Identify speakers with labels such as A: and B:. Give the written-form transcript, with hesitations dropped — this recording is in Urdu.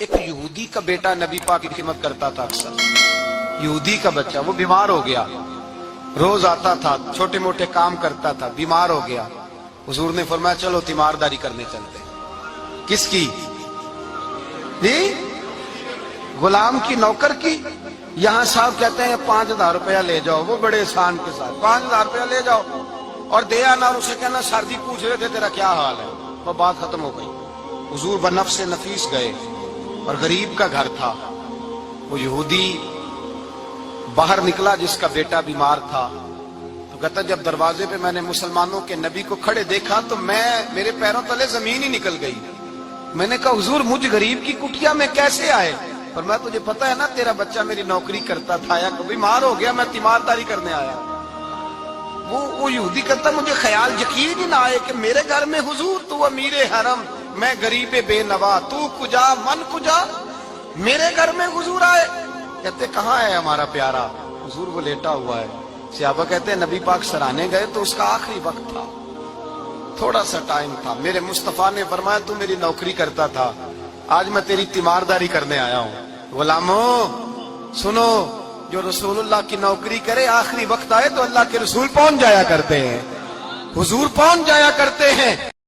A: ایک یہودی کا بیٹا نبی پاک کی خدمت کرتا تھا اکثر. یہودی کا بچہ وہ بیمار ہو گیا, روز آتا تھا, چھوٹے موٹے کام کرتا تھا, بیمار ہو گیا. حضور نے فرمایا چلو تیمارداری کرنے چلتے. کس کی؟ جی غلام کی, نوکر کی. یہاں صاحب کہتے ہیں 5,000 روپیہ لے جاؤ, وہ بڑے احسان کے ساتھ 5,000 روپیہ لے جاؤ اور دے آنا, اور اسے کہنا سردی پوچھ رہے تھے تیرا کیا حال ہے, وہ بات ختم ہو گئی. حضور بنفس نفیس گئے اور غریب کا گھر تھا. وہ یہودی باہر نکلا جس کا بیٹا بیمار تھا, تو کہتا جب دروازے پہ میں نے مسلمانوں کے نبی کو کھڑے دیکھا تو میرے پیروں تلے زمین ہی نکل گئی. میں نے کہا حضور مجھ غریب کی کٹیا میں کیسے آئے؟ اور میں تجھے پتا ہے نا تیرا بچہ میری نوکری کرتا تھا, یا بیمار ہو گیا, میں تیمارداری کرنے آیا. وہ یہودی کہتا مجھے خیال یقین ہی نہ آئے کہ میرے گھر میں حضور, تو امیر حرم, میں غریب بے نوا, تو کجا من کجا, میرے گھر میں حضور آئے. کہتے کہاں ہے ہمارا پیارا؟ حضور وہ لیٹا ہوا ہے. صحابہ کہتے ہیں نبی پاک سرانے گئے تو اس کا آخری وقت تھا, تھوڑا سا ٹائم تھا. میرے مصطفیٰ نے فرمایا تو میری نوکری کرتا تھا, آج میں تیری تیمارداری کرنے آیا ہوں. غلاموں سنو, جو رسول اللہ کی نوکری کرے آخری وقت آئے تو اللہ کے رسول پہنچ جایا کرتے ہیں, حضور پہنچ جایا کرتے ہیں.